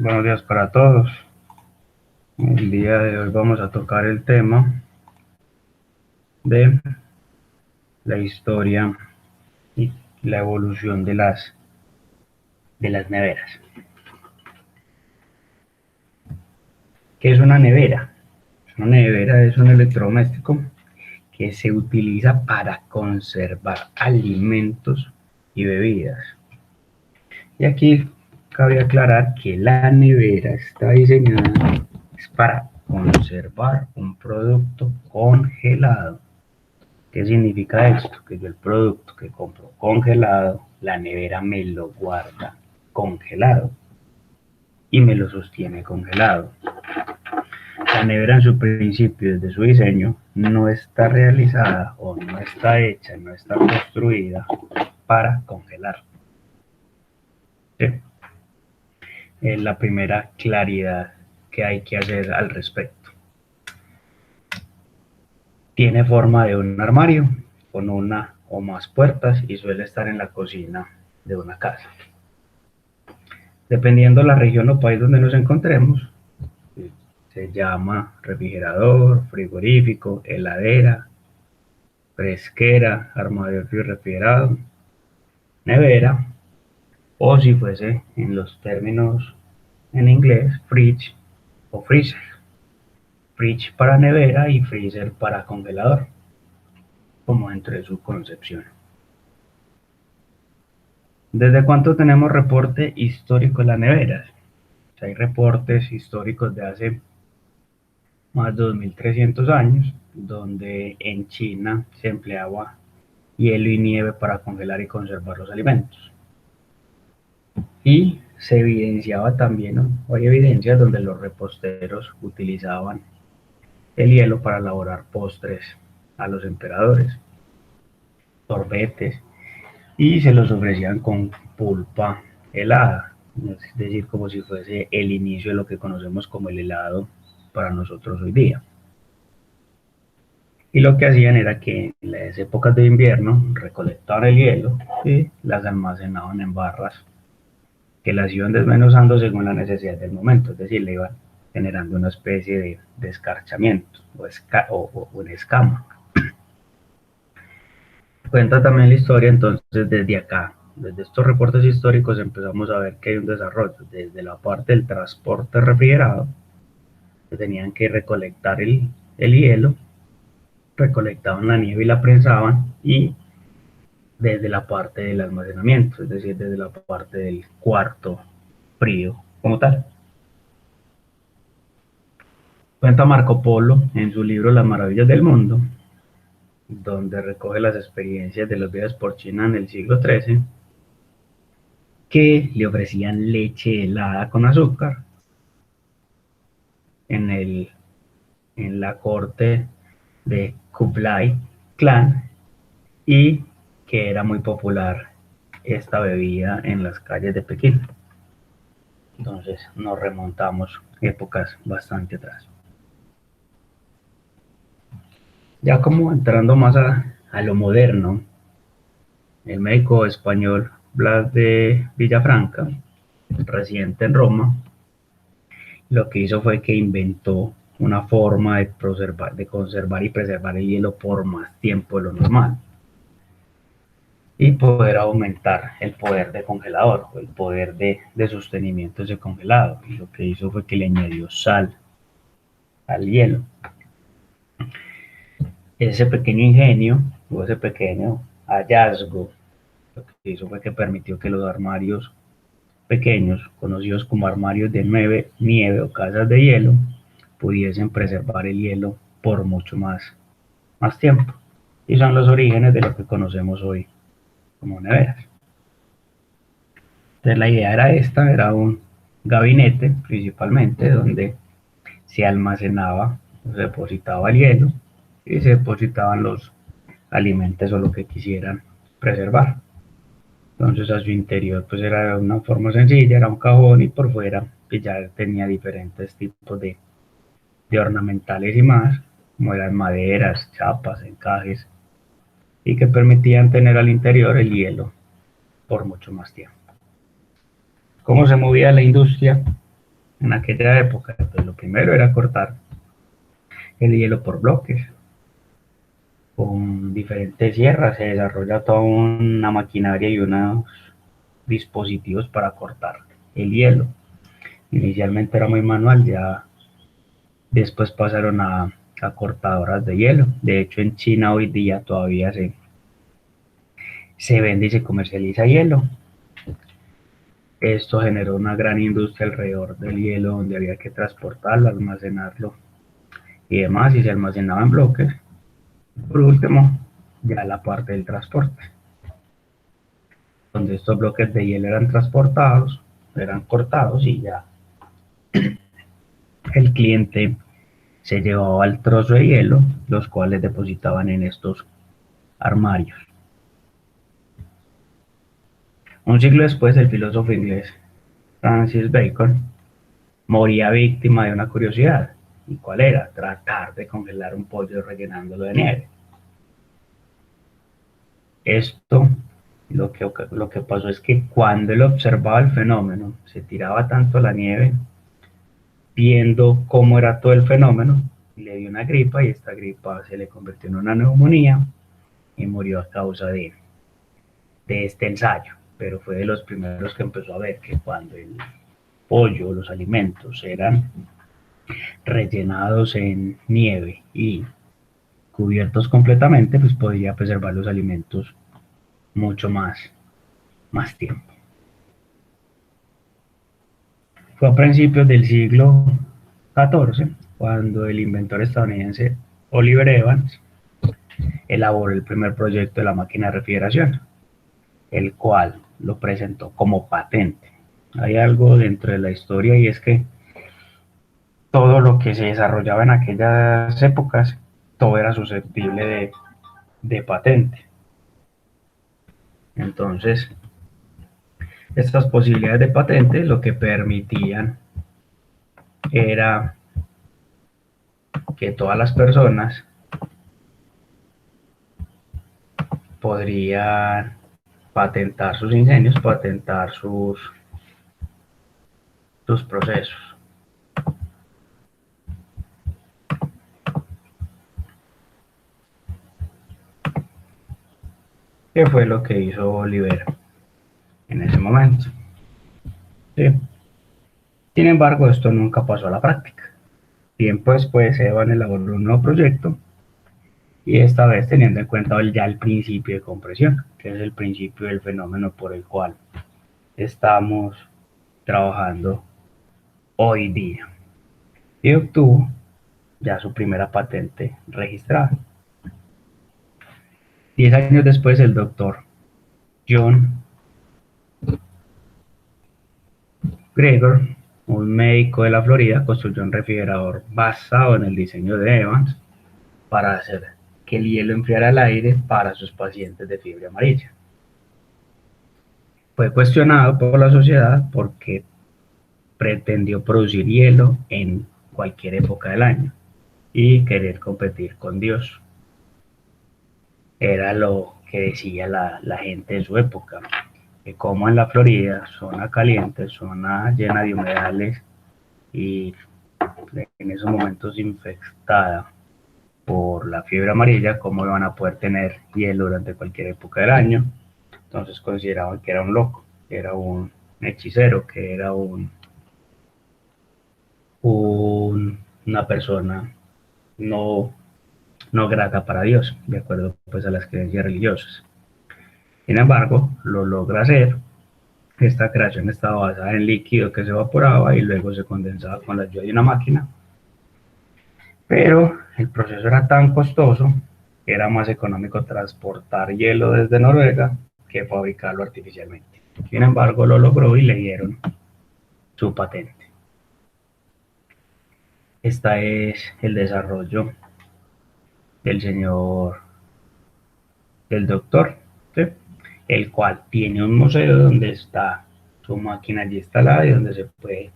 Buenos días para todos. El día de hoy vamos a tocar el tema de la historia y la evolución de las neveras. ¿Qué es una nevera? Una nevera es un electrodoméstico que se utiliza para conservar alimentos y bebidas. Y aquí cabe aclarar que la nevera está diseñada para conservar un producto congelado. ¿Qué significa esto? Que yo el producto que compro congelado, la nevera me lo guarda congelado y me lo sostiene congelado. La nevera en su principio, desde su diseño, no está realizada o no está hecha, no está construida para congelar. ¿Sí? Es la primera claridad que hay que hacer al respecto. Tiene forma de un armario con una o más puertas y suele estar en la cocina de una casa. Dependiendo la región o país donde nos encontremos, se llama refrigerador, frigorífico, heladera, fresquera, armario refrigerado, nevera, o si fuese en los términos en inglés, fridge o freezer. Fridge para nevera y freezer para congelador, como dentro de su concepción. ¿Desde cuánto tenemos reporte histórico de las neveras? Hay reportes históricos de hace más de 2300 años, donde en China se empleaba hielo y nieve para congelar y conservar los alimentos. Y se evidenciaba también, ¿no? Hay evidencias donde los reposteros utilizaban el hielo para elaborar postres a los emperadores, sorbetes, y se los ofrecían con pulpa helada, es decir, como si fuese el inicio de lo que conocemos como el helado para nosotros hoy día. Y lo que hacían era que en las épocas de invierno recolectaban el hielo y las almacenaban en barras que las iban desmenuzando según la necesidad del momento, es decir, le iban generando una especie de escarchamiento o una escama. Cuenta también la historia, entonces desde acá, desde estos reportes históricos empezamos a ver que hay un desarrollo desde la parte del transporte refrigerado, que tenían que recolectar el hielo, recolectaban la nieve y la prensaban, y desde la parte del almacenamiento, es decir, desde la parte del cuarto frío como tal. Cuenta Marco Polo en su libro Las Maravillas del Mundo, donde recoge las experiencias de los viajes por China en el siglo XIII, que le ofrecían leche helada con azúcar en, en la corte de Kublai Khan, y que era muy popular esta bebida en las calles de Pekín. Entonces nos remontamos épocas bastante atrás. Ya como entrando más a lo moderno, el médico español Blas de Villafranca, residente en Roma, lo que hizo fue que inventó una forma de conservar y preservar el hielo por más tiempo de lo normal y poder aumentar el poder de congelador o el poder de sostenimiento de ese congelado. Y lo que hizo fue que le añadió sal al hielo. Ese pequeño ingenio o ese pequeño hallazgo lo que hizo fue que permitió que los armarios pequeños, conocidos como armarios de nieve o casas de hielo, pudiesen preservar el hielo por mucho más tiempo. Y son los orígenes de lo que conocemos hoy como neveras. Entonces la idea era esta, era un gabinete principalmente donde se almacenaba, se depositaba el hielo y se depositaban los alimentos o lo que quisieran preservar. Entonces a su interior pues era una forma sencilla, era un cajón, y por fuera pues ya tenía diferentes tipos de ornamentales y más, como eran maderas, chapas, encajes, y que permitían tener al interior el hielo por mucho más tiempo. ¿Cómo se movía la industria? en aquella época? Pues lo primero era cortar el hielo por bloques. Con diferentes sierras se desarrolla toda una maquinaria y unos dispositivos para cortar el hielo. Inicialmente era muy manual, ya después pasaron a cortadoras de hielo. De hecho, en China hoy día todavía se vende y se comercializa hielo. Esto generó una gran industria alrededor del hielo, donde había que transportarlo, almacenarlo y demás, y se almacenaba en bloques. Por último, ya la parte del transporte, donde estos bloques de hielo eran transportados, eran cortados y ya el cliente se llevaba el trozo de hielo, los cuales depositaban en estos armarios. Un siglo después, el filósofo inglés Francis Bacon moría víctima de una curiosidad. ¿Y cuál era? Tratar de congelar un pollo rellenándolo de nieve. Esto, lo que pasó es que cuando él observaba el fenómeno, se tiraba tanto la nieve, viendo cómo era todo el fenómeno, le dio una gripa y esta gripa se le convirtió en una neumonía y murió a causa de este ensayo. Pero fue de los primeros que empezó a ver que cuando el pollo, los alimentos eran rellenados en nieve y cubiertos completamente, pues podía preservar los alimentos mucho más tiempo. Fue a principios del siglo XIV cuando el inventor estadounidense Oliver Evans elaboró el primer proyecto de la máquina de refrigeración, el cual lo presentó como patente. Hay algo dentro de la historia y es que todo lo que se desarrollaba en aquellas épocas, todo era susceptible de patente. Entonces, estas posibilidades de patente lo que permitían era que todas las personas podrían patentar sus ingenios, patentar sus procesos. ¿Qué fue lo que hizo Oliver en ese momento? ¿Sí? Sin embargo, esto nunca pasó a la práctica. Tiempo después, Evan elaboró un nuevo proyecto y esta vez teniendo en cuenta ya el principio de compresión, que es el principio del fenómeno por el cual estamos trabajando hoy día. Y obtuvo ya su primera patente registrada. 10 años después, el doctor John Gregor, un médico de la Florida, construyó un refrigerador basado en el diseño de Evans para hacer que el hielo enfriara el aire para sus pacientes de fiebre amarilla. Fue cuestionado por la sociedad porque pretendió producir hielo en cualquier época del año y querer competir con Dios. Era lo que decía la gente de su época, que como en la Florida, zona caliente, zona llena de humedales y en esos momentos infectada por la fiebre amarilla, cómo iban a poder tener hielo durante cualquier época del año. Entonces consideraban que era un loco, que era un hechicero, que era una persona no, no grata para Dios, de acuerdo pues a las creencias religiosas. Sin embargo, lo logra hacer. Esta creación estaba basada en líquido que se evaporaba y luego se condensaba con la ayuda de una máquina, pero el proceso era tan costoso que era más económico transportar hielo desde Noruega que fabricarlo artificialmente. Sin embargo, lo logró y le dieron su patente. Este es el desarrollo del señor, del doctor, ¿sí? El cual tiene un museo donde está su máquina allí instalada y donde se puede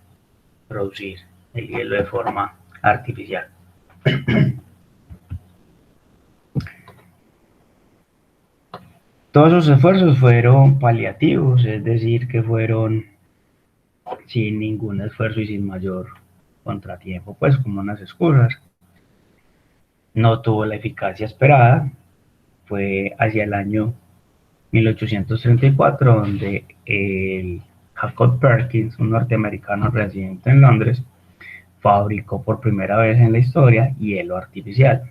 producir el hielo de forma artificial. Todos sus esfuerzos fueron paliativos, es decir, que fueron sin ningún esfuerzo y sin mayor contratiempo, pues como unas excusas. No tuvo la eficacia esperada. Fue hacia el año 1834 donde el Jacob Perkins, un norteamericano residente en Londres, fabricó por primera vez en la historia hielo artificial.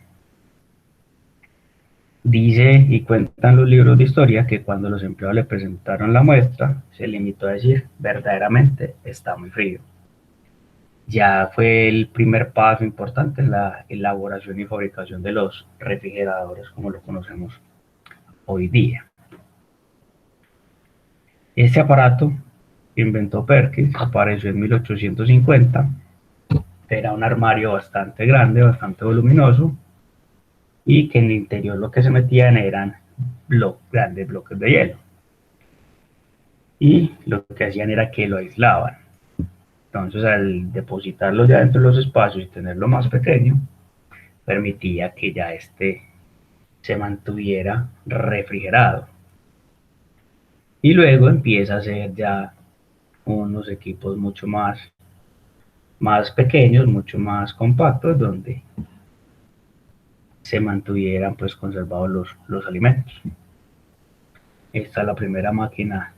Dice y cuentan los libros de historia que cuando los empleados le presentaron la muestra, se limitó a decir, verdaderamente está muy frío. Ya fue el primer paso importante en la elaboración y fabricación de los refrigeradores como lo conocemos hoy día. Este aparato que inventó Perkins apareció en 1850. Era un armario bastante grande, bastante voluminoso, y que en el interior lo que se metían eran grandes bloques de hielo. Y lo que hacían era que lo aislaban. Entonces, al depositarlo ya dentro de los espacios y tenerlo más pequeño, permitía que ya se mantuviera refrigerado. Y luego empieza a ser ya unos equipos mucho más pequeños, mucho más compactos, donde se mantuvieran pues conservados los alimentos. Esta es la primera máquina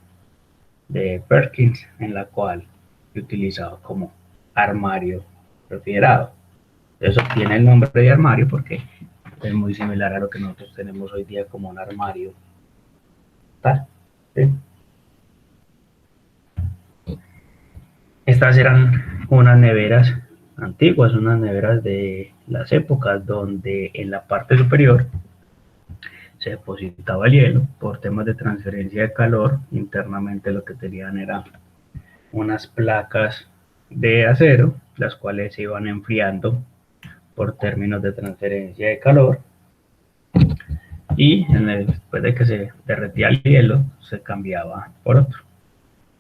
de Perkins en la cual se utilizaba como armario refrigerado. Eso tiene el nombre de armario porque es muy similar a lo que nosotros tenemos hoy día como un armario tal. ¿Sí? Estas eran unas neveras antiguas, unas neveras de las épocas donde en la parte superior se depositaba el hielo por temas de transferencia de calor. Internamente lo que tenían era unas placas de acero, las cuales se iban enfriando por términos de transferencia de calor, y después de que se derretía el hielo se cambiaba por otro.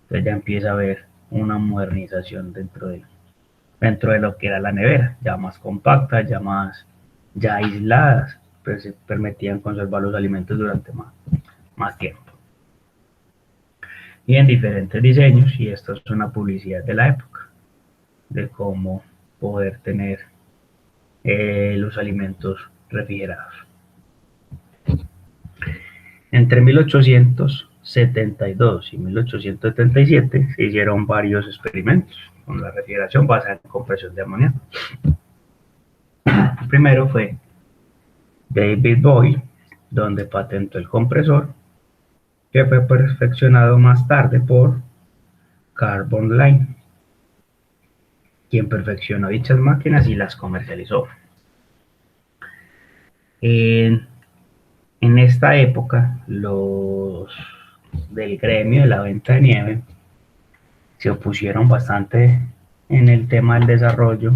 Entonces ya empieza a haber una modernización dentro de lo que era la nevera, ya más compacta, ya aisladas, pues se permitían conservar los alimentos durante más tiempo. Y en diferentes diseños, y esto es una publicidad de la época, de cómo poder tener los alimentos refrigerados. Entre 1872 y 1877 se hicieron varios experimentos con la refrigeración basada en compresión de amoníaco. El primero fue David Boyle, donde patentó el compresor, que fue perfeccionado más tarde por Carbon Line, quien perfeccionó dichas máquinas y las comercializó. En, en esta época, los del gremio de la venta de nieve se opusieron bastante en el tema del desarrollo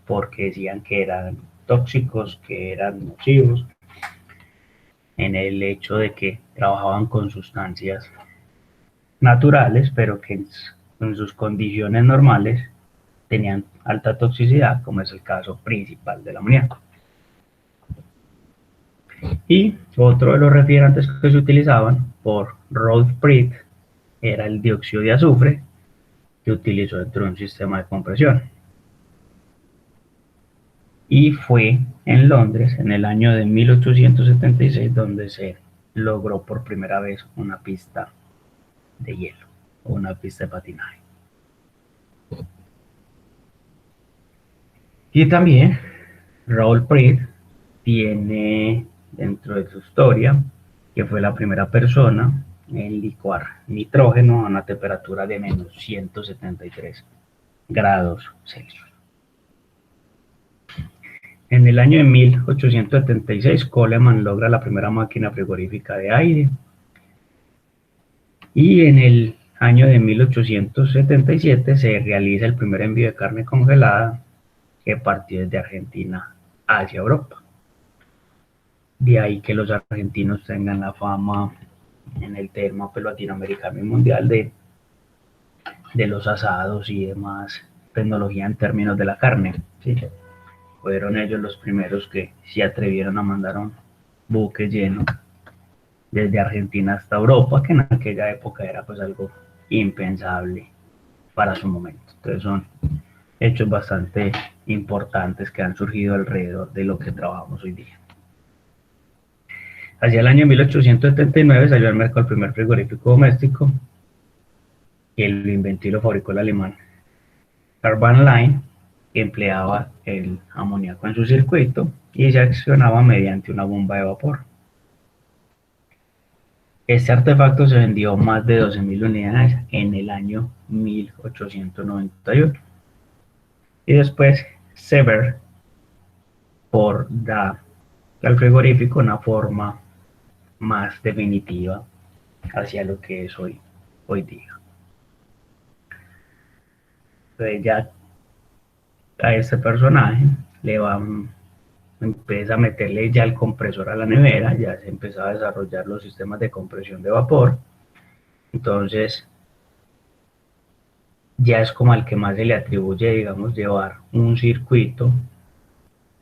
porque decían que eran tóxicos, que eran nocivos, en el hecho de que trabajaban con sustancias naturales, pero que en sus condiciones normales tenían alta toxicidad, como es el caso principal del amoníaco. Y otro de los refrigerantes que se utilizaban por Rolf Pritt era el dióxido de azufre, que utilizó dentro de un sistema de compresión. Y fue en Londres en el año de 1876 donde se logró por primera vez una pista de hielo o una pista de patinaje. Y también Raoul Peetz tiene dentro de su historia que fue la primera persona en licuar nitrógeno a una temperatura de menos 173 grados Celsius. En el año de 1876, Coleman logra la primera máquina frigorífica de aire. Y en el año de 1877 se realiza el primer envío de carne congelada que partió desde Argentina hacia Europa. De ahí que los argentinos tengan la fama en el tema latinoamericano y mundial de los asados y demás tecnología en términos de la carne. ¿Sí? Fueron ellos los primeros que se atrevieron a mandar un buque lleno desde Argentina hasta Europa, que en aquella época era pues algo impensable para su momento. Entonces son hechos bastante importantes que han surgido alrededor de lo que trabajamos hoy día. Hacia el año 1879 salió al mercado el primer frigorífico doméstico, que lo inventó y lo fabricó el alemán Carbon Line, que empleaba el amoníaco en su circuito y se accionaba mediante una bomba de vapor. Este artefacto se vendió más de 12.000 unidades en el año 1891. Y después Sever por da al frigorífico una forma más definitiva hacia lo que es hoy día. Entonces ya a este personaje le van, empieza a meterle ya el compresor a la nevera, ya se empezaba a desarrollar los sistemas de compresión de vapor. Entonces ya es como al que más se le atribuye, digamos, llevar un circuito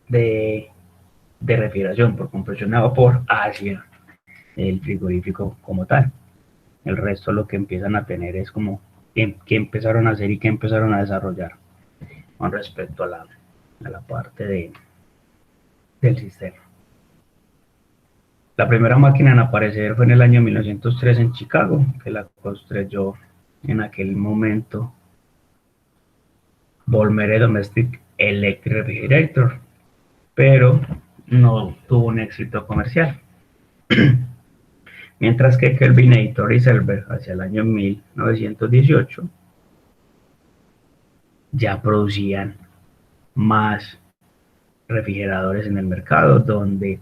de, de refrigeración por compresión de vapor hacia el frigorífico como tal. El resto lo que empiezan a tener es como qué empezaron a hacer y qué empezaron a desarrollar con respecto a la parte del sistema. La primera máquina en aparecer fue en el año 1903 en Chicago, que la construyó en aquel momento Volmere Domestic Electric Refrigerator, pero no tuvo un éxito comercial. Mientras que Kelvinator y Selber hacia el año 1918 ya producían más refrigeradores en el mercado, donde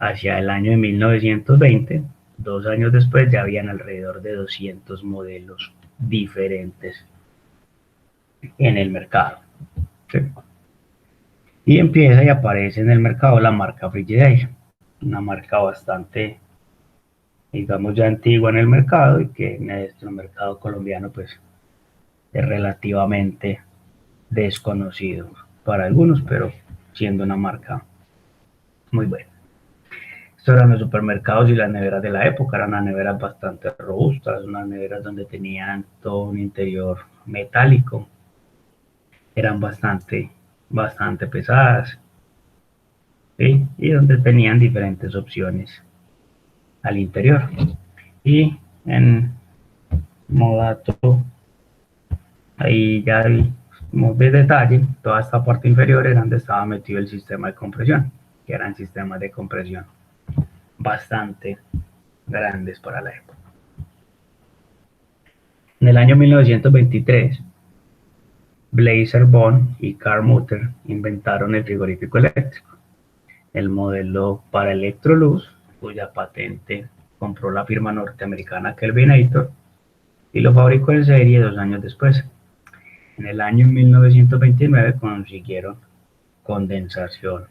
hacia el año de 1920, 2 años después, ya habían alrededor de 200 modelos diferentes en el mercado. ¿Sí? Y empieza y aparece en el mercado la marca Frigidaire, una marca bastante, digamos, ya antigua en el mercado y que en nuestro mercado colombiano pues es relativamente desconocido para algunos, pero siendo una marca muy buena. Estos eran los supermercados y las neveras de la época, eran unas neveras bastante robustas, unas neveras donde tenían todo un interior metálico, eran bastante pesadas, ¿sí? Y donde tenían diferentes opciones al interior. Y en modato, ahí ya como de detalle, toda esta parte inferior era donde estaba metido el sistema de compresión, que eran sistemas de compresión bastante grandes para la época. En el año 1923, Blazer Bond y Carl Mutter inventaron el frigorífico eléctrico, el modelo para Electrolux, cuya patente compró la firma norteamericana Kelvinator y lo fabricó en serie 2 años después. En el año 1929 consiguieron condensación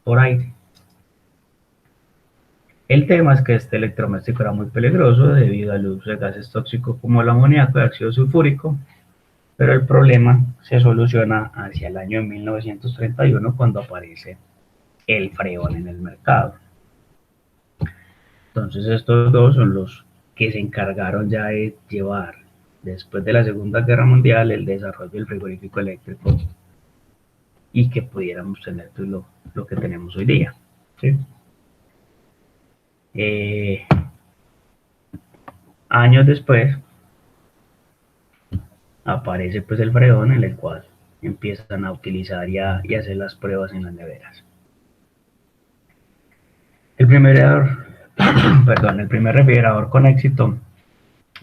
por aire. El tema es que este electrodoméstico era muy peligroso debido al uso de gases tóxicos como el amoníaco y ácido sulfúrico, pero el problema se soluciona hacia el año 1931 cuando aparece el freón en el mercado. Entonces estos dos son los que se encargaron ya de llevar, después de la Segunda Guerra Mundial, el desarrollo del frigorífico eléctrico y que pudiéramos tener pues, lo que tenemos hoy día. ¿Sí? Años después aparece pues el freón en el cual empiezan a utilizar y hacer las pruebas en las neveras. El primer, el primer refrigerador con éxito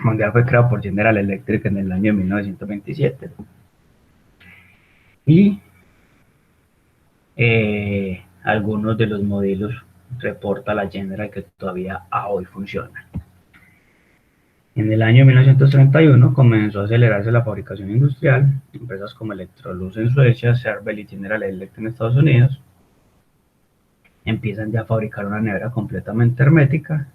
mundial fue creado por General Electric en el año 1927. Y algunos de los modelos reporta la General que todavía a hoy funcionan. En el año 1931 comenzó a acelerarse la fabricación industrial. Empresas como Electrolux en Suecia, Cerbel y General Electric en Estados Unidos empiezan ya a fabricar una nevera completamente hermética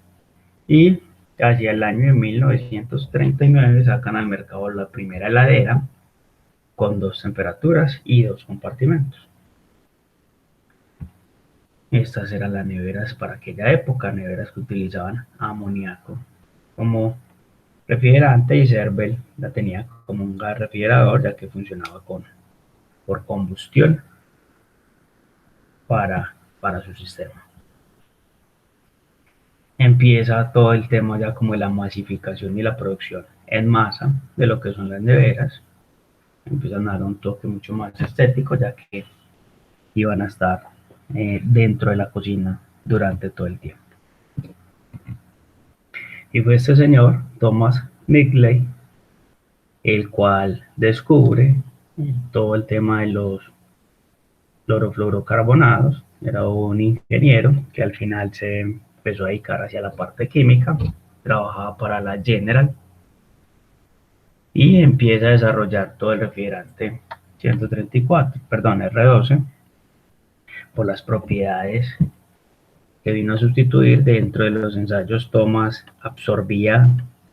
y hacia el año de 1939 sacan al mercado la primera heladera con 2 temperaturas y 2 compartimentos. Estas eran las neveras para aquella época, neveras que utilizaban amoníaco como refrigerante y Cervel la tenía como un gas refrigerador, ya que funcionaba por combustión para su sistema. Empieza todo el tema ya como de la masificación y la producción en masa de lo que son las neveras. Empiezan a dar un toque mucho más estético, ya que iban a estar dentro de la cocina durante todo el tiempo. Y fue este señor, Thomas Midgley, el cual descubre todo el tema de los clorofluorocarbonados. Era un ingeniero que al final se empezó a dedicar hacia la parte química, trabajaba para la General y empieza a desarrollar todo el refrigerante 134, perdón, R12, por las propiedades que vino a sustituir. Dentro de los ensayos, Thomas absorbía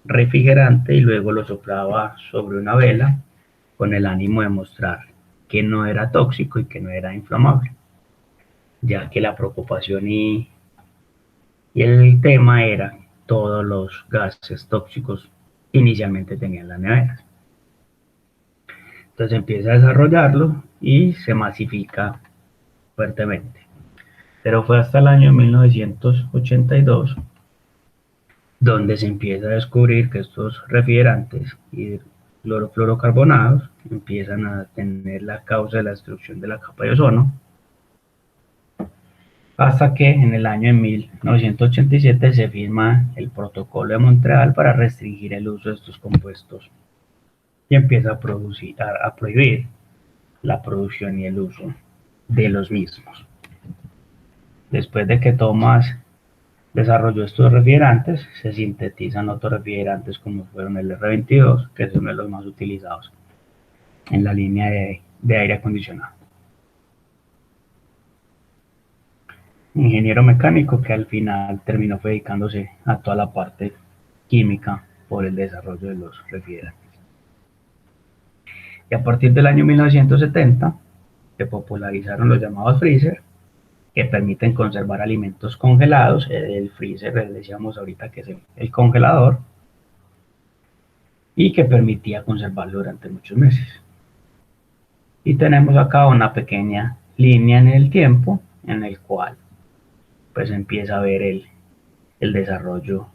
refrigerante y luego lo soplaba sobre una vela con el ánimo de mostrar que no era tóxico y que no era inflamable, ya que la preocupación y el tema era todos los gases tóxicos que inicialmente tenían las neveras. Entonces empieza a desarrollarlo y se masifica fuertemente. Pero fue hasta el año 1982 donde se empieza a descubrir que estos refrigerantes y clorofluorocarbonados empiezan a tener la causa de la destrucción de la capa de ozono, hasta que en el año de 1987 se firma el Protocolo de Montreal para restringir el uso de estos compuestos y empieza a prohibir la producción y el uso de los mismos. Después de que Thomas desarrolló estos refrigerantes, se sintetizan otros refrigerantes como fueron el R22, que es uno de los más utilizados en la línea de aire acondicionado. Ingeniero mecánico que al final terminó dedicándose a toda la parte química por el desarrollo de los refrigerantes. Y a partir del año 1970 se popularizaron los llamados freezer, que permiten conservar alimentos congelados. El freezer, les decíamos ahorita que es el congelador, y que permitía conservarlo durante muchos meses. Y tenemos acá una pequeña línea en el tiempo en el cual pues empieza a ver el desarrollo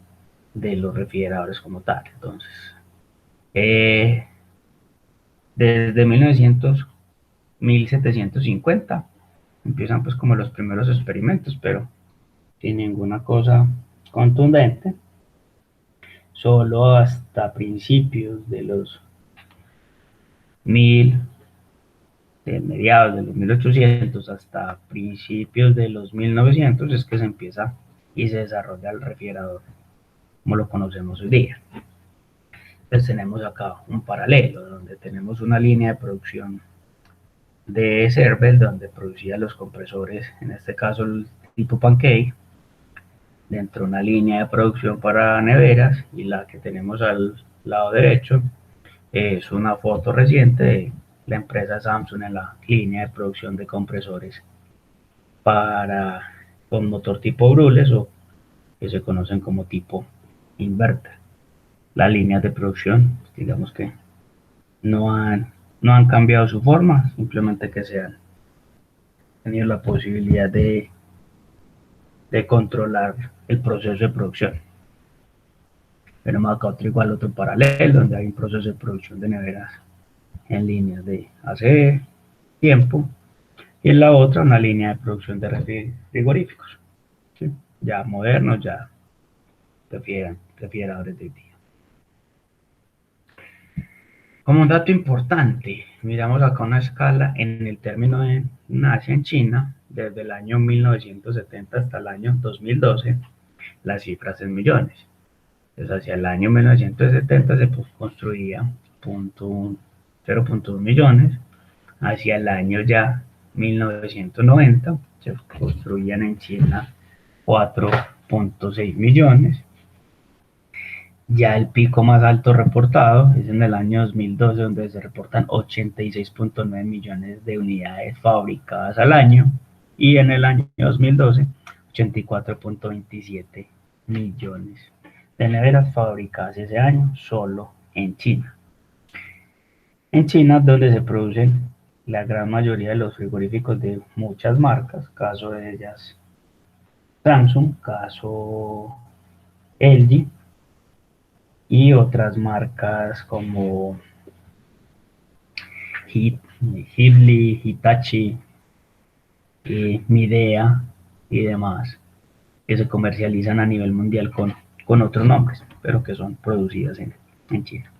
de los refrigeradores como tal. Entonces, desde 1750 empiezan pues como los primeros experimentos, pero sin ninguna cosa contundente. Solo hasta principios de los de mediados de los 1800 hasta principios de los 1900 es que se empieza y se desarrolla el refrigerador como lo conocemos hoy día. Entonces tenemos acá un paralelo donde tenemos una línea de producción de Cervel donde producía los compresores, en este caso el tipo Pancake, dentro de una línea de producción para neveras, y la que tenemos al lado derecho es una foto reciente de la empresa Samsung en la línea de producción de compresores con motor tipo Brules o que se conocen como tipo inverter. Las líneas de producción, digamos que no han cambiado su forma, simplemente que se han tenido la posibilidad de controlar el proceso de producción. Tenemos acá otro paralelo donde hay un proceso de producción de neveras en líneas de hace tiempo, y en la otra una línea de producción de frigoríficos, ¿sí? Ya modernos, ya refrigeradores de día. Como un dato importante, miramos acá una escala en el término de nace en China, desde el año 1970 hasta el año 2012, las cifras en millones. Entonces, hacia el año 1970 se construía 0.1 millones, hacia el año ya 1990 se construían en China 4.6 millones. Ya el pico más alto reportado es en el año 2012, donde se reportan 86.9 millones de unidades fabricadas al año, y en el año 2012 84.27 millones de neveras fabricadas ese año solo en China. En China, donde se producen la gran mayoría de los frigoríficos de muchas marcas, caso de ellas Samsung, caso LG y otras marcas como Ghibli, Hitachi, Midea y demás, que se comercializan a nivel mundial con otros nombres, pero que son producidas en China.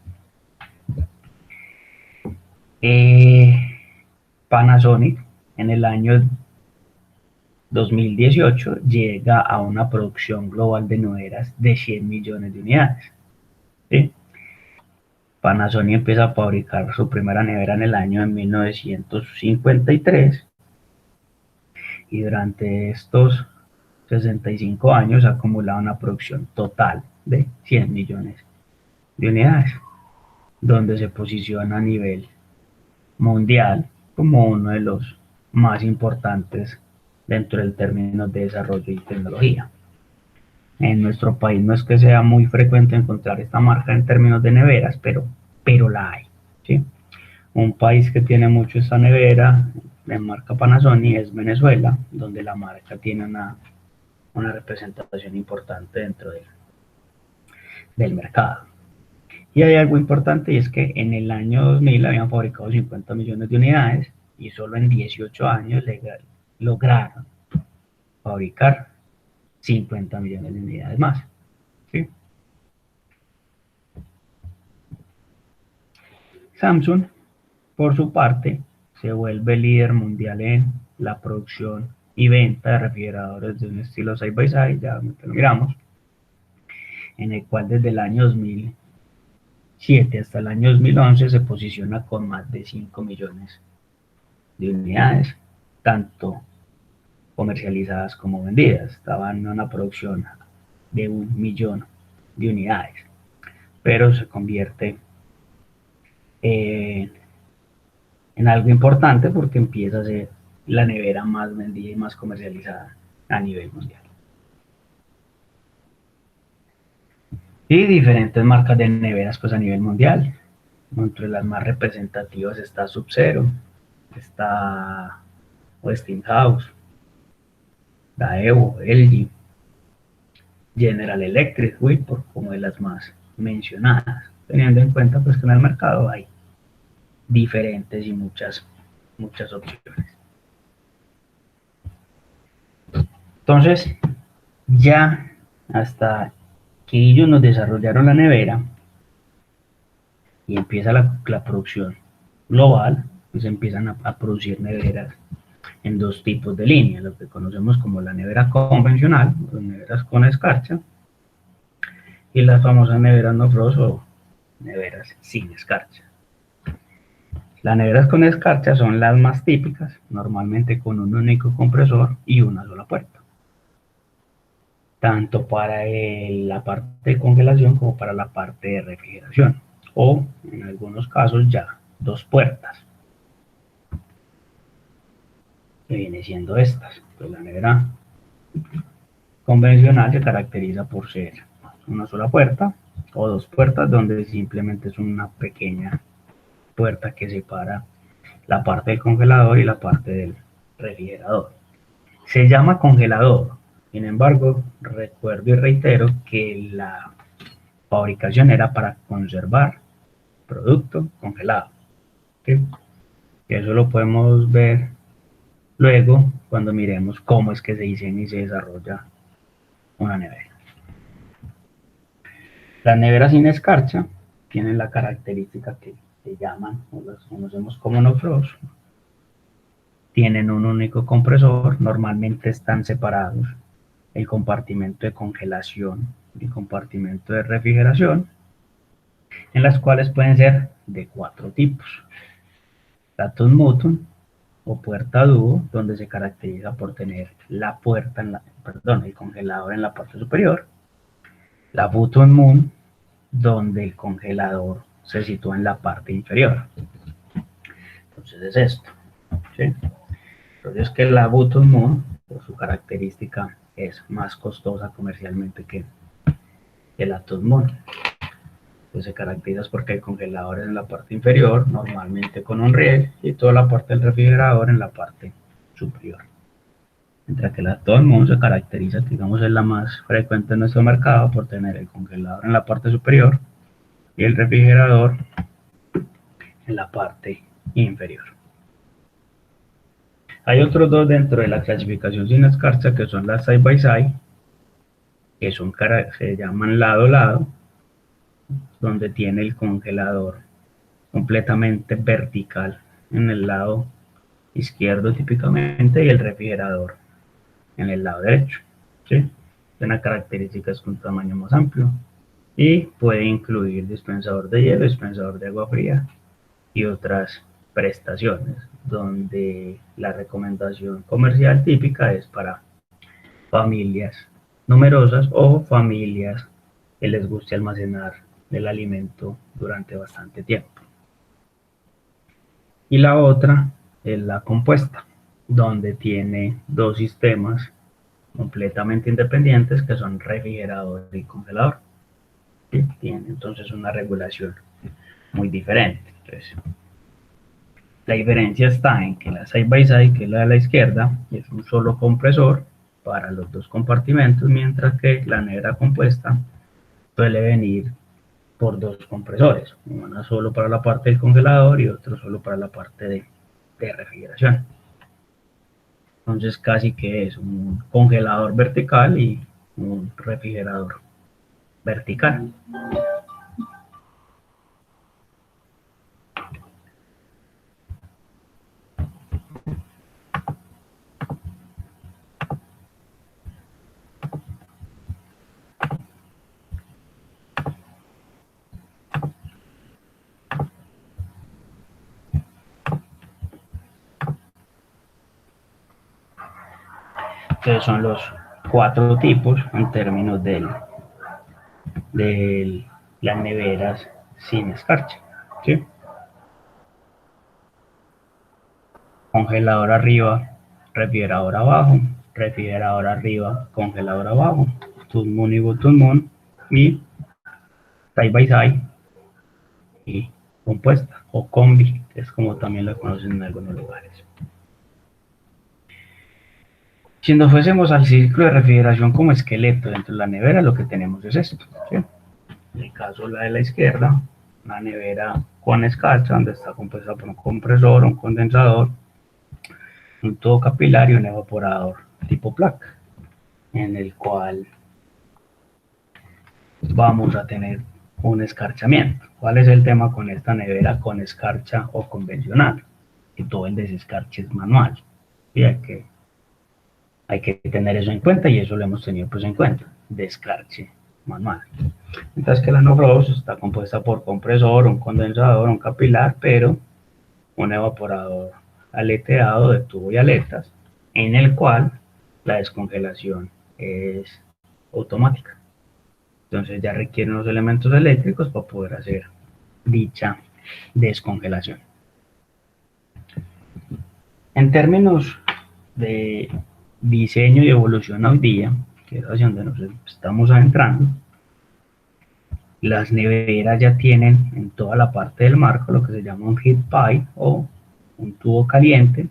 Panasonic en el año 2018 llega a una producción global de neveras de 100 millones de unidades. ¿Sí? Panasonic empieza a fabricar su primera nevera en el año de 1953 y durante estos 65 años ha acumulado una producción total de 100 millones de unidades, donde se posiciona a nivel mundial como uno de los más importantes dentro del término de desarrollo y tecnología. En nuestro país no es que sea muy frecuente encontrar esta marca en términos de neveras, pero la hay. ¿Sí? Un país que tiene mucho esta nevera de marca Panasonic es Venezuela, donde la marca tiene una representación importante dentro del mercado. Y hay algo importante y es que en el año 2000 habían fabricado 50 millones de unidades y solo en 18 años lograron fabricar 50 millones de unidades más. ¿Sí? Samsung, por su parte, se vuelve líder mundial en la producción y venta de refrigeradores de un estilo side by side, ya lo miramos, en el cual desde el año 2007 hasta el año 2011 se posiciona con más de 5 millones de unidades, tanto comercializadas como vendidas. Estaban en una producción de 1 millón de unidades, pero se convierte en algo importante porque empieza a ser la nevera más vendida y más comercializada a nivel mundial. Y diferentes marcas de neveras pues a nivel mundial. Entre las más representativas está Sub-Zero, está Westinghouse, Daewoo, LG, General Electric, Whirlpool, como de las más mencionadas, teniendo en cuenta pues que en el mercado hay diferentes y muchas opciones. Entonces, ya hasta que ellos nos desarrollaron la nevera y empieza la producción global, pues empiezan a producir neveras en dos tipos de línea, lo que conocemos como la nevera convencional, las neveras con escarcha, y las famosas neveras no frost o neveras sin escarcha. Las neveras con escarcha son las más típicas, normalmente con un único compresor y una sola puerta, tanto para la parte de congelación como para la parte de refrigeración, o en algunos casos ya dos puertas, que viene siendo estas. Pues la nevera convencional se caracteriza por ser una sola puerta o dos puertas donde simplemente es una pequeña puerta que separa la parte del congelador y la parte del refrigerador. Se llama congelador, sin embargo, recuerdo y reitero que la fabricación era para conservar producto congelado. ¿Sí? Eso lo podemos ver luego cuando miremos cómo es que se diseña y se desarrolla una nevera. Las neveras sin escarcha tienen la característica que se llaman, o las conocemos como no frost. Tienen un único compresor, normalmente están separados el compartimento de congelación y compartimento de refrigeración, en las cuales pueden ser de 4 tipos. La Tun-Mutun o puerta dúo, donde se caracteriza por tener la puerta el congelador en la parte superior. La Button-Moon, donde el congelador se sitúa en la parte inferior. Entonces es esto. ¿Sí? Entonces que la Button-Moon, por su característica, es más costosa comercialmente el Atmos. Pues se caracteriza porque hay congeladores en la parte inferior, normalmente con un riel, y toda la parte del refrigerador en la parte superior. Mientras que la Atmos se caracteriza, digamos, es la más frecuente en nuestro mercado por tener el congelador en la parte superior y el refrigerador en la parte inferior. Hay otros dos dentro de la clasificación sin escarcha que son las side by side, que son, se llaman lado a lado, donde tiene el congelador completamente vertical en el lado izquierdo típicamente y el refrigerador en el lado derecho. ¿Sí? Una característica es un tamaño más amplio y puede incluir dispensador de hielo, dispensador de agua fría y otras prestaciones, donde la recomendación comercial típica es para familias numerosas o familias que les guste almacenar el alimento durante bastante tiempo. Y la otra es la compuesta, donde tiene dos sistemas completamente independientes que son refrigerador y congelador. ¿Sí? Tiene entonces una regulación muy diferente. Entonces, la diferencia está en que la side by side, que es la de la izquierda, es un solo compresor para los dos compartimentos, mientras que la nevera compuesta suele venir por dos compresores, una solo para la parte del congelador y otro solo para la parte de refrigeración. Entonces casi que es un congelador vertical y un refrigerador vertical. Entonces son los cuatro tipos en términos de las neveras sin escarcha. ¿Sí? Congelador arriba, refrigerador abajo, refrigerador arriba, congelador abajo, Tuzmún y Tuzmún y side by side y compuesta o combi, que es como también la conocen en algunos lugares. Si nos fuésemos al ciclo de refrigeración como esqueleto dentro de la nevera, lo que tenemos es esto. ¿Sí? En el caso la de la izquierda, una nevera con escarcha, donde está compuesta por un compresor, un condensador, un tubo capilar y un evaporador tipo placa, en el cual vamos a tener un escarchamiento. ¿Cuál es el tema con esta nevera con escarcha o convencional? Que todo el desescarche es manual. Y hay que tener eso en cuenta y eso lo hemos tenido pues en cuenta. Descarche manual. Mientras que la no-frost está compuesta por compresor, un condensador, un capilar, pero un evaporador aleteado de tubo y aletas, en el cual la descongelación es automática. Entonces ya requieren los elementos eléctricos para poder hacer dicha descongelación. En términos de diseño y evolución hoy día, que es hacia donde nos estamos adentrando, las neveras ya tienen en toda la parte del marco lo que se llama un heat pipe o un tubo caliente,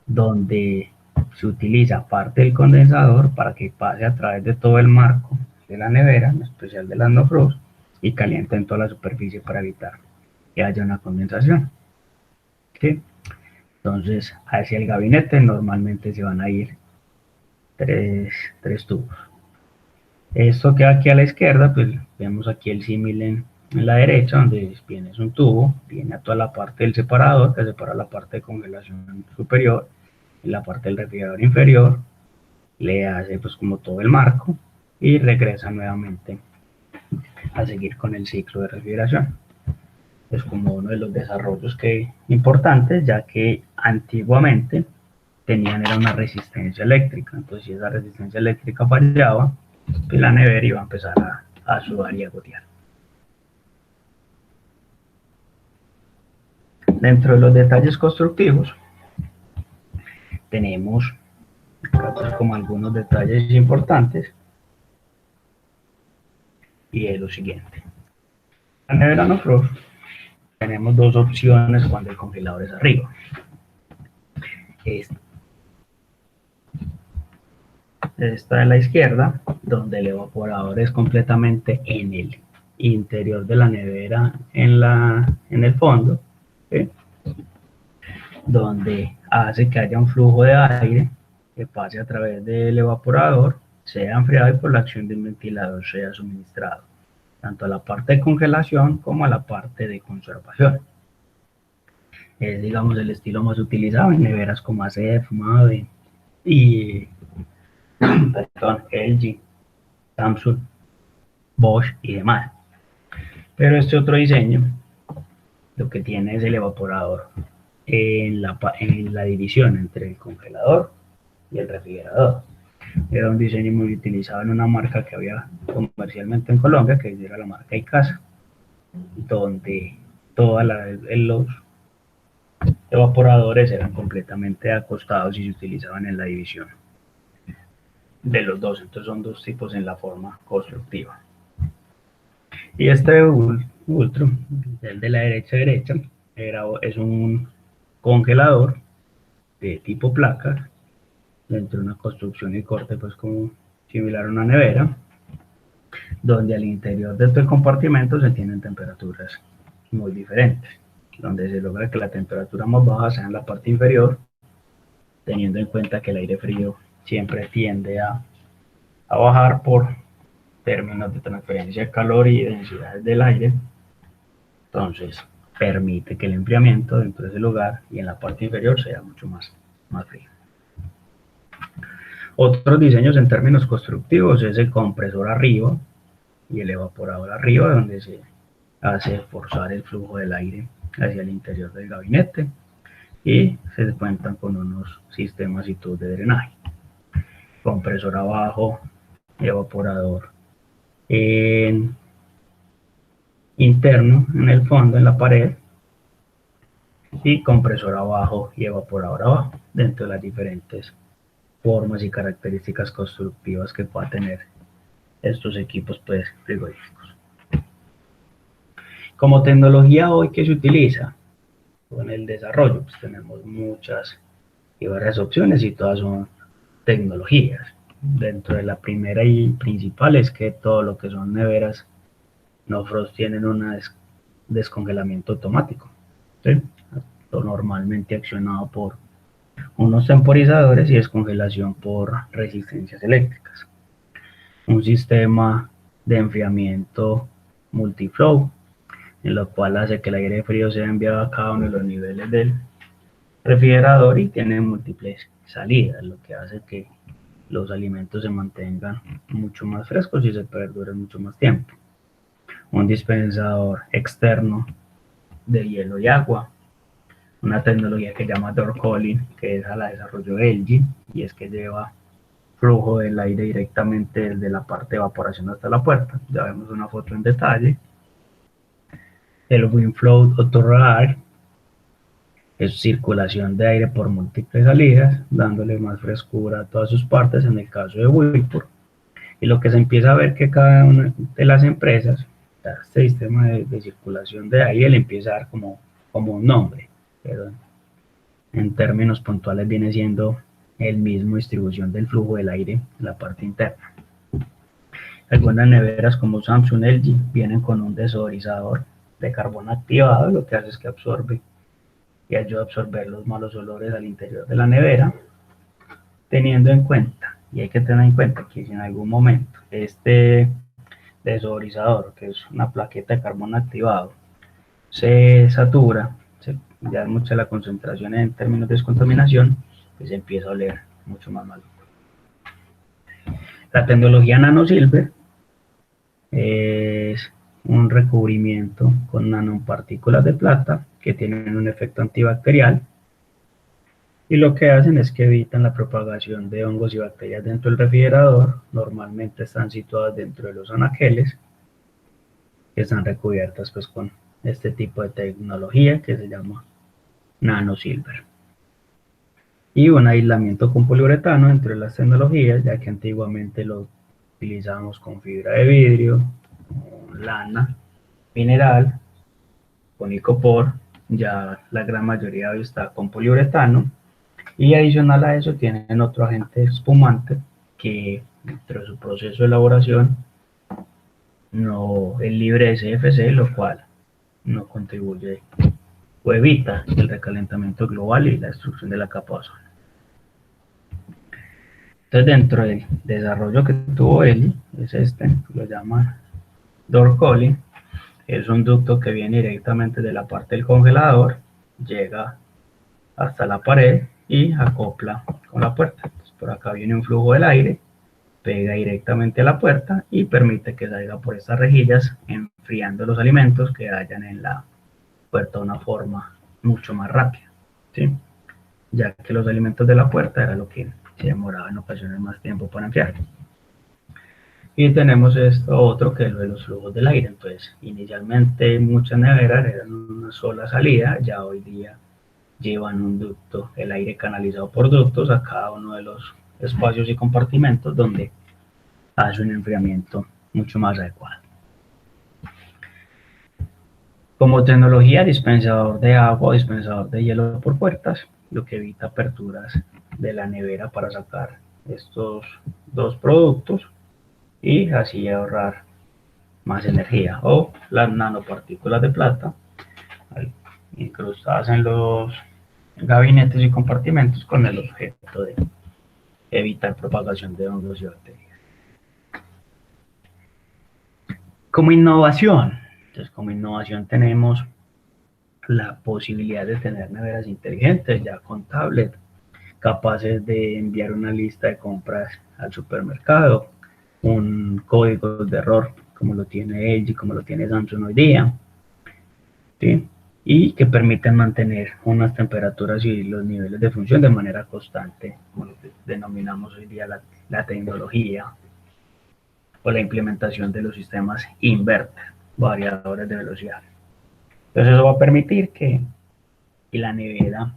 donde se utiliza parte del condensador para que pase a través de todo el marco de la nevera, en especial de las no-frost, y caliente en toda la superficie para evitar que haya una condensación. ¿Sí? Entonces, hacia el gabinete normalmente se van a ir tres tubos. Esto que aquí a la izquierda, pues vemos aquí el símil en la derecha, donde viene un tubo, viene a toda la parte del separador, que separa la parte de congelación superior y la parte del refrigerador inferior, le hace pues como todo el marco y regresa nuevamente a seguir con el ciclo de refrigeración. Es como uno de los desarrollos importantes, ya que antiguamente tenían era una resistencia eléctrica. Entonces, si esa resistencia eléctrica fallaba, pues la nevera iba a empezar a sudar y a gotear. Dentro de los detalles constructivos, tenemos acá pues como algunos detalles importantes. y es lo siguiente. La nevera no frost, tenemos dos opciones cuando el congelador es arriba. Esta de la izquierda, donde el evaporador es completamente en el interior de la nevera, en el fondo, ¿sí? Donde hace que haya un flujo de aire que pase a través del evaporador, sea enfriado y por la acción del ventilador sea suministrado, tanto a la parte de congelación como a la parte de conservación. Es, digamos, el estilo más utilizado en neveras como ACF, Mave y perdón, LG, Samsung, Bosch y demás. Pero este otro diseño lo que tiene es el evaporador en la división entre el congelador y el refrigerador. Era un diseño muy utilizado en una marca que había comercialmente en Colombia, que era la marca Icasa, donde todos los evaporadores eran completamente acostados y se utilizaban en la división de los dos. Entonces son dos tipos en la forma constructiva. Y este Ultra, el de la derecha, es un congelador de tipo placa dentro de una construcción y corte pues como similar a una nevera, donde al interior de este compartimento se tienen temperaturas muy diferentes, donde se logra que la temperatura más baja sea en la parte inferior, teniendo en cuenta que el aire frío siempre tiende a bajar por términos de transferencia de calor y densidades del aire. Entonces permite que el enfriamiento dentro de ese lugar y en la parte inferior sea mucho más frío. Otros diseños en términos constructivos es el compresor arriba y el evaporador arriba, donde se hace forzar el flujo del aire hacia el interior del gabinete y se cuentan con unos sistemas y tubos de drenaje. Compresor abajo, evaporador interno en el fondo, en la pared, y compresor abajo y evaporador abajo, dentro de las diferentes formas y características constructivas que pueda tener estos equipos pues, frigoríficos. Como tecnología hoy que se utiliza con el desarrollo, pues tenemos muchas y varias opciones y todas son tecnologías. Dentro de la primera y principal es que todo lo que son neveras no frost tienen un descongelamiento automático, ¿sí? Normalmente accionado por unos temporizadores y descongelación por resistencias eléctricas. Un sistema de enfriamiento multiflow, en lo cual hace que el aire frío sea enviado a cada uno de los niveles del refrigerador y tiene múltiples salidas, lo que hace que los alimentos se mantengan mucho más frescos y se perduren mucho más tiempo. Un dispensador externo de hielo y agua, una tecnología que se llama door cooling, que esa la desarrolló LG, y es que lleva flujo del aire directamente desde la parte de evaporación hasta la puerta. Ya vemos una foto en detalle. El WindFlow Auto-Radar es circulación de aire por múltiples salidas, dándole más frescura a todas sus partes en el caso de Whirlpool. Y lo que se empieza a ver que cada una de las empresas, este sistema de circulación de aire le empieza a dar como un nombre, pero en términos puntuales viene siendo el mismo distribución del flujo del aire en la parte interna. Algunas neveras como Samsung LG vienen con un desodorizador de carbón activado, lo que hace es que absorbe y ayuda a absorber los malos olores al interior de la nevera, teniendo en cuenta, y hay que tener en cuenta que si en algún momento este desodorizador, que es una plaqueta de carbón activado, se satura, ya es mucha la concentración en términos de descontaminación, pues empieza a oler mucho más mal. La tecnología nanosilver es un recubrimiento con nanopartículas de plata que tienen un efecto antibacterial y lo que hacen es que evitan la propagación de hongos y bacterias dentro del refrigerador. Normalmente están situadas dentro de los anaqueles que están recubiertas pues con este tipo de tecnología que se llama nanosilver. Y un aislamiento con poliuretano entre las tecnologías, ya que antiguamente lo utilizábamos con fibra de vidrio con lana mineral, con icopor, ya la gran mayoría hoy está con poliuretano, y adicional a eso tienen otro agente espumante que dentro de su proceso de elaboración no es libre de CFC, lo cual no contribuye o evita el recalentamiento global y la destrucción de la capa de ozono. Entonces, dentro del desarrollo que tuvo él, es este, lo llaman door calling, es un ducto que viene directamente de la parte del congelador, llega hasta la pared y acopla con la puerta. Entonces, por acá viene un flujo del aire, pega directamente a la puerta y permite que salga por estas rejillas, enfriando los alimentos que hayan en la puerta de una forma mucho más rápida, ¿sí? Ya que los alimentos de la puerta era lo que se demoraba en ocasiones más tiempo para enfriar. Y tenemos esto otro que es lo de los flujos del aire. Entonces, inicialmente muchas neveras eran una sola salida, ya hoy día llevan un ducto, el aire canalizado por ductos a cada uno de los espacios y compartimentos donde hace un enfriamiento mucho más adecuado. Como tecnología, dispensador de agua o dispensador de hielo por puertas, lo que evita aperturas de la nevera para sacar estos dos productos y así ahorrar más energía. O las nanopartículas de plata incrustadas en los gabinetes y compartimentos con el objeto de evitar propagación de hongos y bacterias. Como innovación, entonces como innovación tenemos la posibilidad de tener neveras inteligentes ya con tablet, capaces de enviar una lista de compras al supermercado, un código de error como lo tiene LG, como lo tiene Samsung hoy día, ¿sí? Y que permiten mantener unas temperaturas y los niveles de función de manera constante, como lo que denominamos hoy día la tecnología o la implementación de los sistemas inverter, variadores de velocidad. Entonces eso va a permitir que la nevera,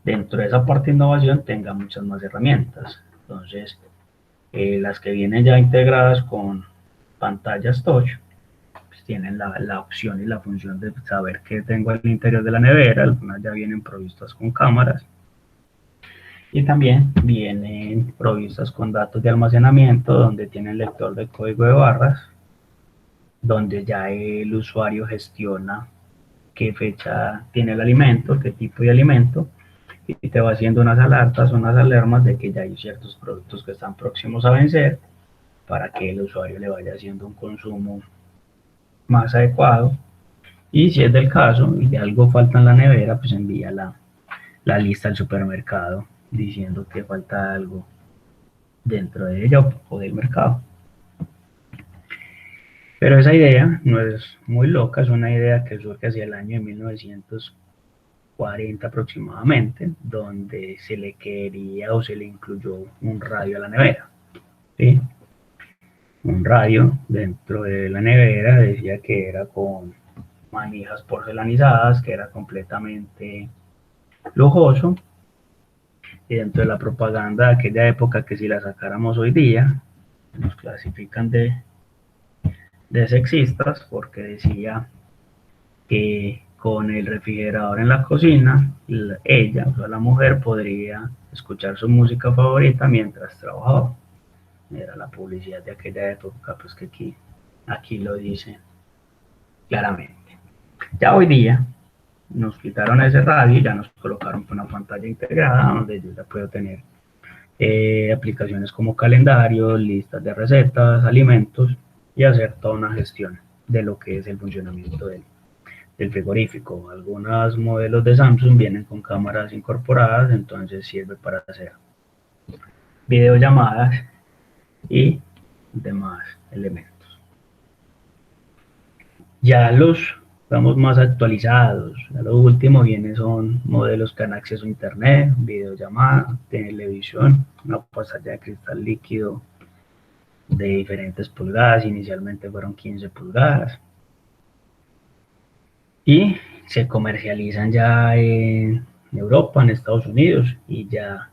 dentro de esa parte de innovación, tenga muchas más herramientas. Entonces, las que vienen ya integradas con pantallas touch, pues tienen la opción y la función de saber qué tengo al interior de la nevera. Algunas ya vienen provistas con cámaras y también vienen provistas con datos de almacenamiento donde tienen lector de código de barras, donde ya el usuario gestiona qué fecha tiene el alimento, qué tipo de alimento, y te va haciendo unas alertas, unas alarmas de que ya hay ciertos productos que están próximos a vencer para que el usuario le vaya haciendo un consumo más adecuado. Y si es del caso y de algo falta en la nevera, pues envía la lista al supermercado diciendo que falta algo dentro de ella o del mercado. Pero esa idea no es muy loca, es una idea que surge hacia el año de 1940 aproximadamente, donde se le quería o se le incluyó un radio a la nevera, ¿sí? Un radio dentro de la nevera decía que era con manijas porcelanizadas, que era completamente lujoso, y dentro de la propaganda de aquella época, que si la sacáramos hoy día, nos clasifican de sexistas, porque decía que con el refrigerador en la cocina, ella, o sea, la mujer, podría escuchar su música favorita mientras trabajaba. Era la publicidad de aquella época, pues que aquí lo dice claramente. Ya hoy día nos quitaron ese radio y ya nos colocaron una pantalla integrada donde yo ya puedo tener aplicaciones como calendarios, listas de recetas, alimentos y hacer toda una gestión de lo que es el funcionamiento del frigorífico. Algunos modelos de Samsung vienen con cámaras incorporadas, entonces sirve para hacer videollamadas y demás elementos. Ya los vamos más actualizados, ya lo último viene son modelos que dan acceso a internet, videollamada, televisión, una pantalla de cristal líquido de diferentes pulgadas, inicialmente fueron 15 pulgadas, y se comercializan ya en Europa, en Estados Unidos, y ya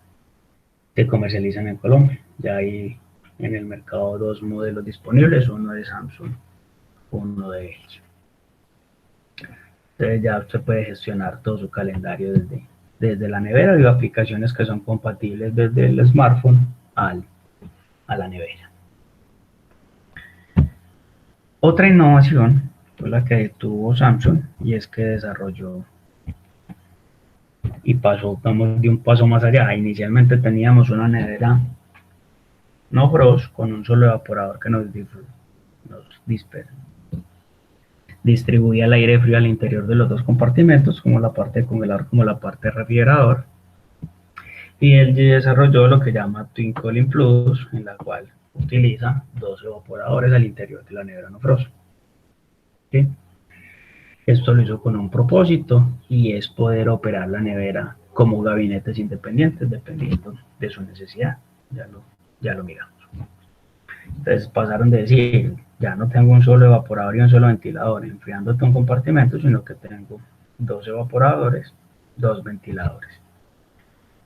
se comercializan en Colombia. Ya hay en el mercado dos modelos disponibles, uno de Samsung, uno de ellos. Entonces ya usted puede gestionar todo su calendario desde la nevera y aplicaciones que son compatibles desde el smartphone a la nevera. Otra innovación fue la que tuvo Samsung, y es que desarrolló y pasó, vamos, de un paso más allá. Inicialmente teníamos una nevera no frost con un solo evaporador que nos distribuía el aire frío al interior de los dos compartimentos, como la parte de congelador como la parte de refrigerador. Y él desarrolló lo que llama Twin Cooling Plus, en la cual utiliza dos evaporadores al interior de la nevera no frost. ¿Sí? Esto lo hizo con un propósito, y es poder operar la nevera como gabinetes independientes dependiendo de su necesidad. Ya lo miramos. Entonces pasaron de decir, ya no tengo un solo evaporador y un solo ventilador enfriándote un compartimento, sino que tengo dos evaporadores, dos ventiladores.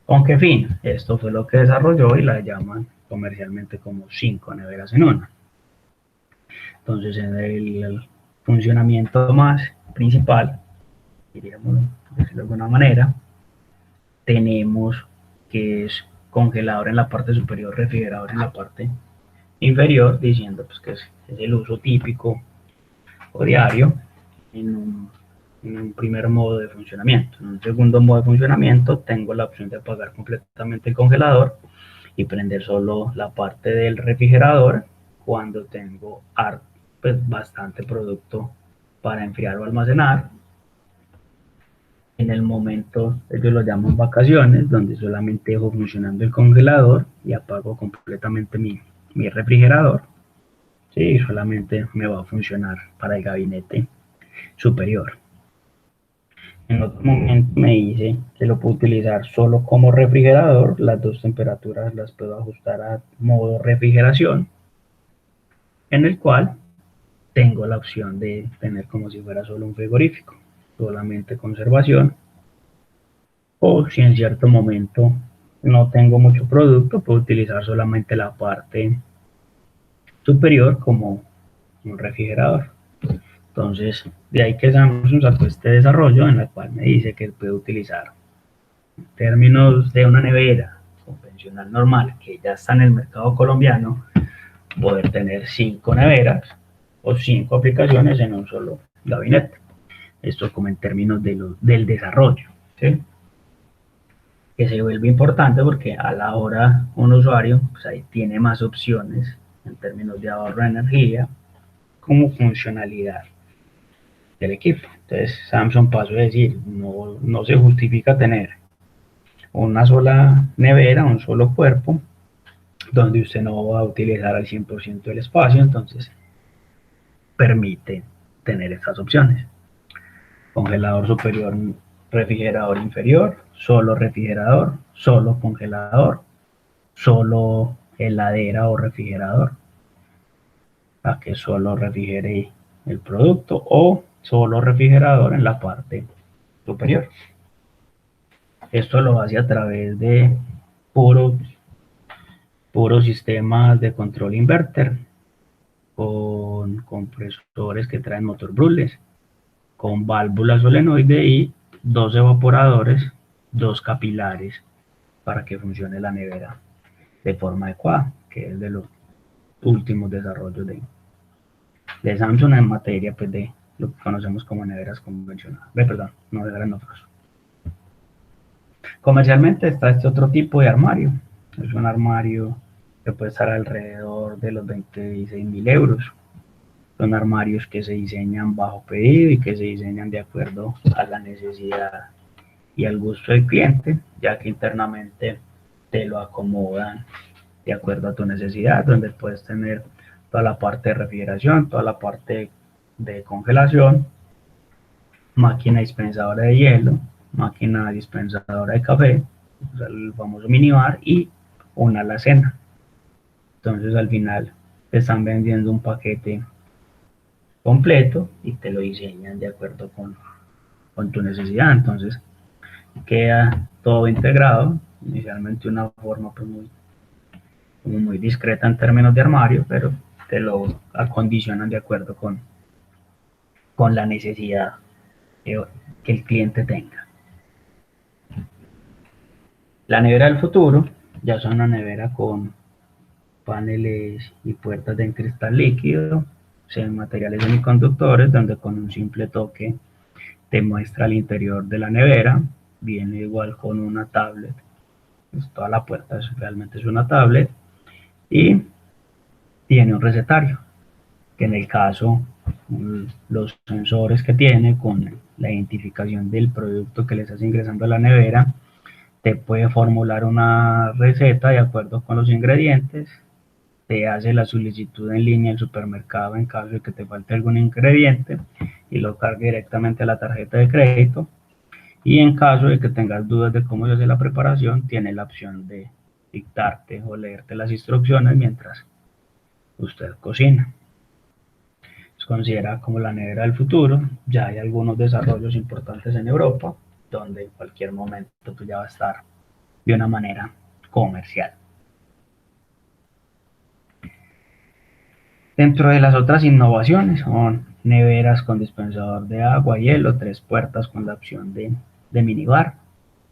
¿Con qué fin? Esto fue lo que desarrolló y la llaman comercialmente como 5 neveras en una. Entonces, en el funcionamiento más principal, diríamos, decirlo de alguna manera, tenemos que es congelador en la parte superior, refrigerador en la parte inferior, diciendo pues que es el uso típico o diario en un primer modo de funcionamiento. En un segundo modo de funcionamiento tengo la opción de apagar completamente el congelador y prender solo la parte del refrigerador cuando tengo pues, bastante producto para enfriar o almacenar. En el momento, ellos lo llaman vacaciones, donde solamente dejo funcionando el congelador y apago completamente mi refrigerador. Sí, solamente me va a funcionar para el gabinete superior. En otro momento me dice que lo puedo utilizar solo como refrigerador. Las dos temperaturas las puedo ajustar a modo refrigeración, en el cual tengo la opción de tener como si fuera solo un frigorífico, solamente conservación. O si en cierto momento no tengo mucho producto, puedo utilizar solamente la parte superior como un refrigerador. Entonces, de ahí que Samsung sacó este desarrollo en el cual me dice que puede utilizar, en términos de una nevera convencional normal que ya está en el mercado colombiano, poder tener 5 neveras o 5 aplicaciones en un solo gabinete. Esto como en términos del desarrollo, ¿sí? Que se vuelve importante porque a la hora un usuario pues ahí tiene más opciones en términos de ahorro de energía como funcionalidad del equipo. Entonces Samsung pasó a decir, no se justifica tener una sola nevera, un solo cuerpo, donde usted no va a utilizar al 100% del espacio, entonces permite tener estas opciones. Congelador superior, refrigerador inferior, solo congelador, solo heladera o refrigerador, para que solo refrigere el producto, o solo refrigerador en la parte superior. Esto lo hace a través de puros sistemas de control inverter, con compresores que traen motor brushless, con válvula solenoide y dos evaporadores, dos capilares, para que funcione la nevera de forma adecuada, que es de los últimos desarrollos de Samsung en materia pues, de lo que conocemos como neveras convencionales. Perdón, no neveras no frost. Comercialmente está este otro tipo de armario. Es un armario que puede estar alrededor de los 26.000 euros. Son armarios que se diseñan bajo pedido y que se diseñan de acuerdo a la necesidad y al gusto del cliente, ya que internamente te lo acomodan de acuerdo a tu necesidad, donde puedes tener toda la parte de refrigeración, toda la parte de congelación, máquina dispensadora de hielo, máquina dispensadora de café, o sea, el famoso minibar, y una alacena. Entonces al final te están vendiendo un paquete completo y te lo diseñan de acuerdo con tu necesidad. Entonces queda todo integrado, inicialmente una forma pues muy discreta en términos de armario, pero te lo acondicionan de acuerdo con la necesidad que el cliente tenga. La nevera del futuro ya es una nevera con paneles y puertas de cristal líquido, materiales semiconductores, donde con un simple toque te muestra el interior de la nevera. Viene igual con una tablet, pues toda la puerta realmente es una tablet, y tiene un recetario, que en el caso, los sensores que tiene con la identificación del producto que le estás ingresando a la nevera, te puede formular una receta de acuerdo con los ingredientes, te hace la solicitud en línea al supermercado en caso de que te falte algún ingrediente y lo cargue directamente a la tarjeta de crédito. Y en caso de que tengas dudas de cómo se hace la preparación, tiene la opción de dictarte o leerte las instrucciones mientras usted cocina. Es considerada como la nevera del futuro. Ya hay algunos desarrollos importantes en Europa, donde en cualquier momento pues ya va a estar de una manera comercial. Dentro de las otras innovaciones son neveras con dispensador de agua, hielo, 3 puertas con la opción de minibar,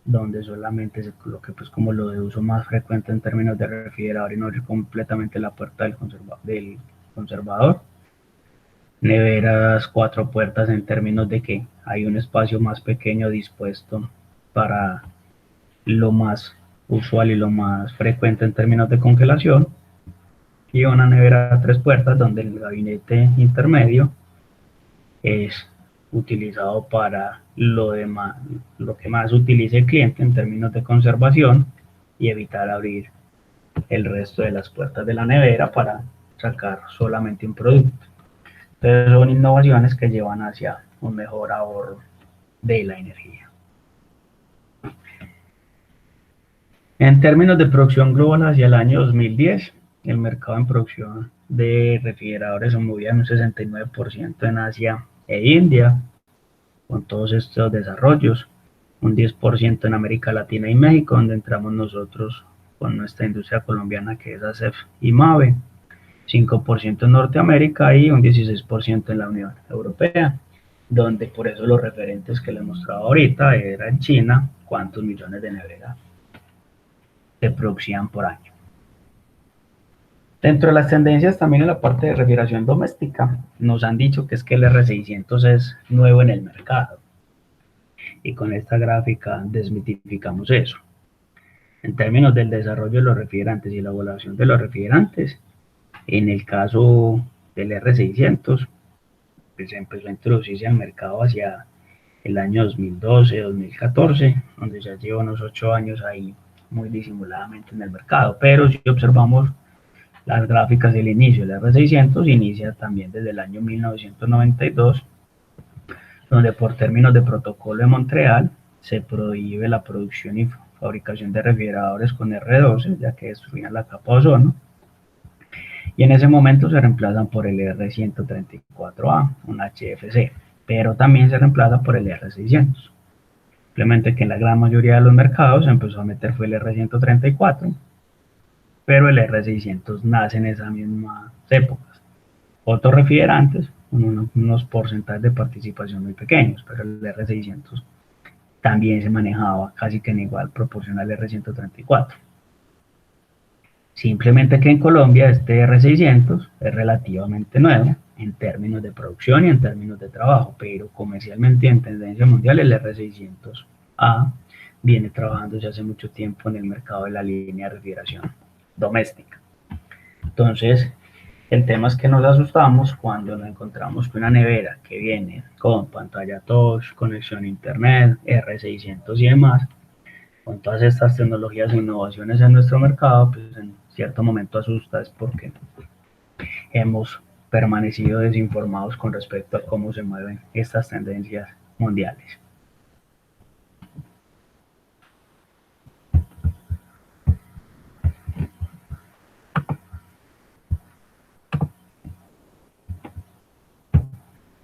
donde solamente se coloque pues como lo de uso más frecuente en términos de refrigerador y no abrir completamente la puerta del conservador. Neveras 4 puertas en términos de que hay un espacio más pequeño dispuesto para lo más usual y lo más frecuente en términos de congelación. Y una nevera a 3 puertas donde el gabinete intermedio es utilizado para lo que más utilice el cliente en términos de conservación y evitar abrir el resto de las puertas de la nevera para sacar solamente un producto. Entonces son innovaciones que llevan hacia un mejor ahorro de la energía. En términos de producción global, hacia el año 2010, el mercado en producción de refrigeradores se movía en un 69% en Asia e India, con todos estos desarrollos, un 10% en América Latina y México, donde entramos nosotros con nuestra industria colombiana que es ASEF y MAVE, 5% en Norteamérica y un 16% en la Unión Europea, donde por eso los referentes que les mostraba ahorita era en China, cuántos millones de neveras se producían por año. Dentro de las tendencias también en la parte de refrigeración doméstica, nos han dicho que es que el R600 es nuevo en el mercado. Y con esta gráfica desmitificamos eso. En términos del desarrollo de los refrigerantes y la evaluación de los refrigerantes, en el caso del R600, pues se empezó a introducirse al mercado hacia el año 2012-2014, donde ya lleva unos 8 años ahí muy disimuladamente en el mercado. Pero si observamos las gráficas del inicio del R600, inicia también desde el año 1992, donde por términos de protocolo de Montreal se prohíbe la producción y fabricación de refrigeradores con R12, ya que destruían la capa de ozono, y en ese momento se reemplazan por el R134A, un HFC, pero también se reemplaza por el R600. Simplemente que en la gran mayoría de los mercados se empezó a meter fue el R134, pero el R600 nace en esas mismas épocas. Otros refrigerantes con unos porcentajes de participación muy pequeños, pero el R600 también se manejaba casi que en igual proporción al R134. Simplemente que en Colombia este R600 es relativamente nuevo en términos de producción y en términos de trabajo, pero comercialmente en tendencia mundial el R600A viene trabajando ya hace mucho tiempo en el mercado de la línea de refrigeración doméstica. Entonces, el tema es que nos asustamos cuando nos encontramos con una nevera que viene con pantalla touch, conexión a internet, R600 y demás. Con todas estas tecnologías e innovaciones en nuestro mercado, pues en cierto momento asusta, es porque hemos permanecido desinformados con respecto a cómo se mueven estas tendencias mundiales.